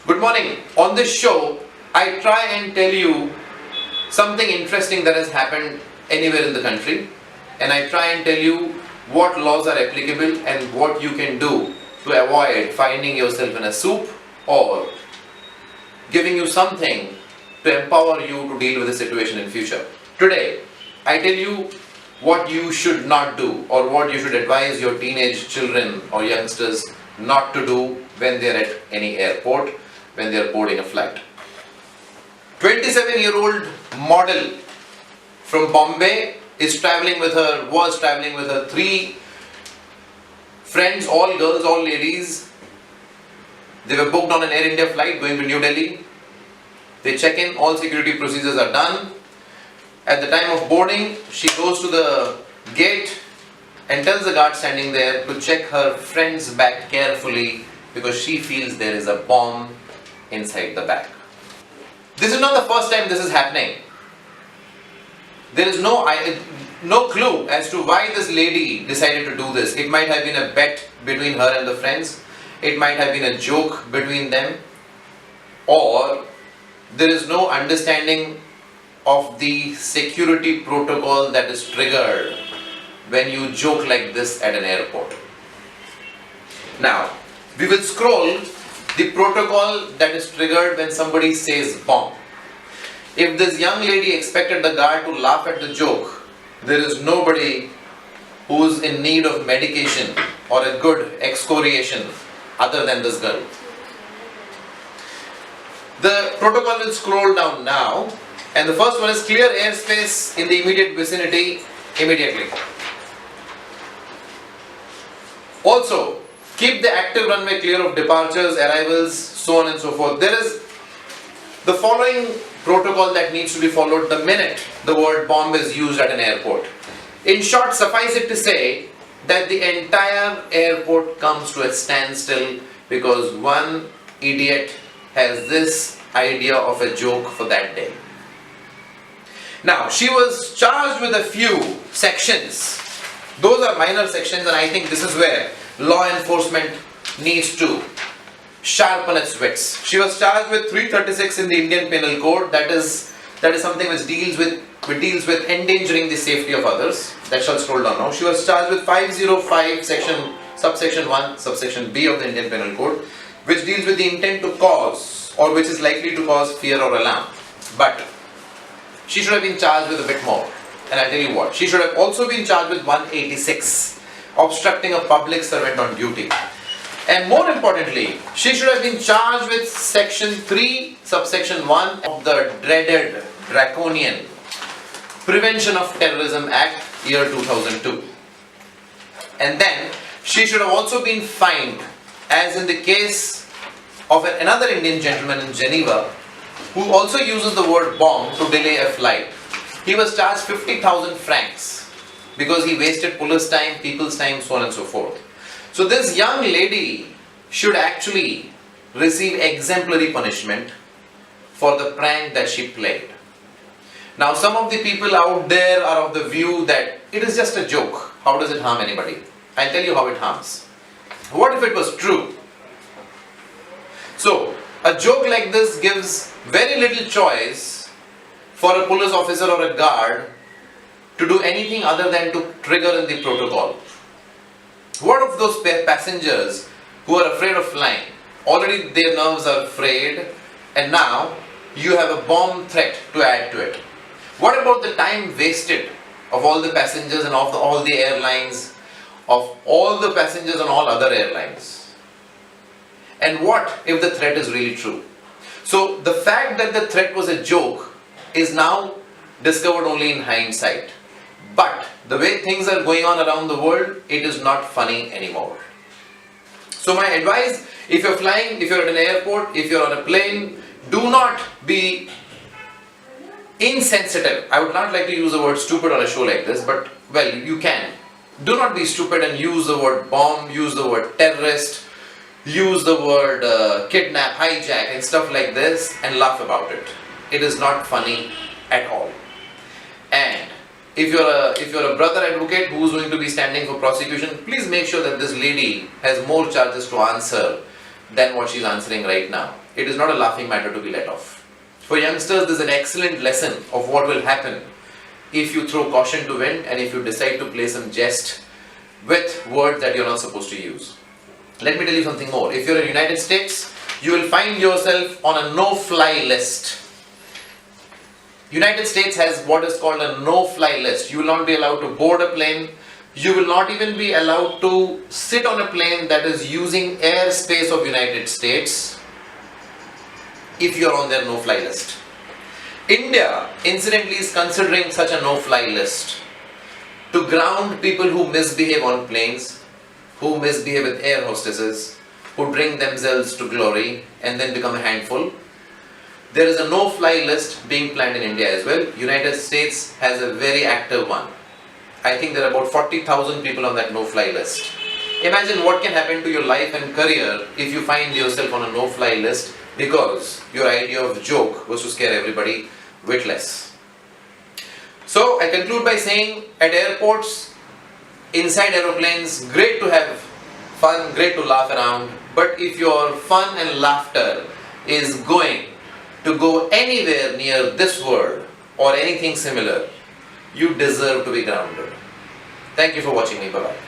Good morning. On this show, I try and tell you something interesting that has happened anywhere in the country, and I try and tell you what laws are applicable and what you can do to avoid finding yourself in a soup or giving you something to empower you to deal with the situation in future. Today, I tell you what you should not do or what you should advise your teenage children or youngsters not to do when they are at any airport, when they are boarding a flight. 27-year-old model from Bombay was traveling with her three friends, all girls, all ladies. They were booked on an Air India flight going to New Delhi. They check in, all security procedures are done. At the time of boarding, she goes to the gate and tells the guard standing there to check her friend's bag carefully because she feels there is a bomb inside the bag. This is not the first time this is happening. There is no clue as to why this lady decided to do this. It might have been a bet between her and the friends. It might have been a joke between them. Or there is no understanding of the security protocol that is triggered when you joke like this at an airport. Now, we will scroll the protocol that is triggered when somebody says bomb. If this young lady expected the guard to laugh at the joke, there is nobody who is in need of medication or a good excoriation other than this girl. The protocol will scroll down now, and the first one is clear airspace in the immediate vicinity immediately. Also, keep the active runway clear of departures, arrivals, so on and so forth. There is the following protocol that needs to be followed the minute the word bomb is used at an airport. In short, suffice it to say that the entire airport comes to a standstill because one idiot has this idea of a joke for that day. Now, she was charged with a few sections. Those are minor sections, and I think this is where law enforcement needs to sharpen its wits. She was charged with 336 in the Indian Penal Code. That is something which deals with endangering the safety of others. That shall scroll down now. She was charged with 505 subsection 1, subsection B of the Indian Penal Code, which deals with the intent to cause or which is likely to cause fear or alarm. But she should have been charged with a bit more. And I'll tell you what, she should have also been charged with 186, obstructing a public servant on duty. And more importantly, she should have been charged with section 3, subsection 1 of the dreaded, draconian Prevention of Terrorism Act, year 2002. And then, she should have also been fined, as in the case of another Indian gentleman in Geneva, who also uses the word bomb to delay a flight. He was charged 50,000 francs because he wasted police time, people's time, so on and so forth. So this young lady should actually receive exemplary punishment for the prank that she played. Now, some of the people out there are of the view that it is just a joke. How does it harm anybody? I'll tell you how it harms. What if it was true? So, a joke like this gives very little choice for a police officer or a guard to do anything other than to trigger in the protocol. What of those passengers who are afraid of flying? Already their nerves are frayed, and now you have a bomb threat to add to it. What about the time wasted of all the passengers and of all the airlines, of all the passengers on all other airlines? And what if the threat is really true? So the fact that the threat was a joke is now discovered only in hindsight. But the way things are going on around the world, it is not funny anymore. So my advice, if you're flying, if you're at an airport, if you're on a plane, do not be insensitive. I would not like to use the word stupid on a show like this, but well, you can. Do not be stupid and use the word bomb, use the word terrorist, use the word kidnap, hijack and stuff like this and laugh about it. It is not funny at all. And if you're a brother advocate who is going to be standing for prosecution, please make sure that this lady has more charges to answer than what she's answering right now. It is not a laughing matter to be let off. For youngsters, this is an excellent lesson of what will happen if you throw caution to wind and if you decide to play some jest with words that you're not supposed to use. Let me tell you something more. If you're in the United States, you will find yourself on a no-fly list. United States has what is called a no-fly list. You will not be allowed to board a plane. You will not even be allowed to sit on a plane that is using airspace of United States if you're on their no-fly list. India, incidentally, is considering such a no-fly list to ground people who misbehave on planes, who misbehave with air hostesses, who drink themselves to glory and then become a handful. There is a no-fly list being planned in India as well. United States has a very active one. I think there are about 40,000 people on that no-fly list. Imagine what can happen to your life and career if you find yourself on a no-fly list because your idea of joke was to scare everybody witless. So I conclude by saying at airports, inside aeroplanes, great to have fun, great to laugh around, but if your fun and laughter is going to go anywhere near this word or anything similar, you deserve to be grounded. Thank you for watching me. Bye-bye.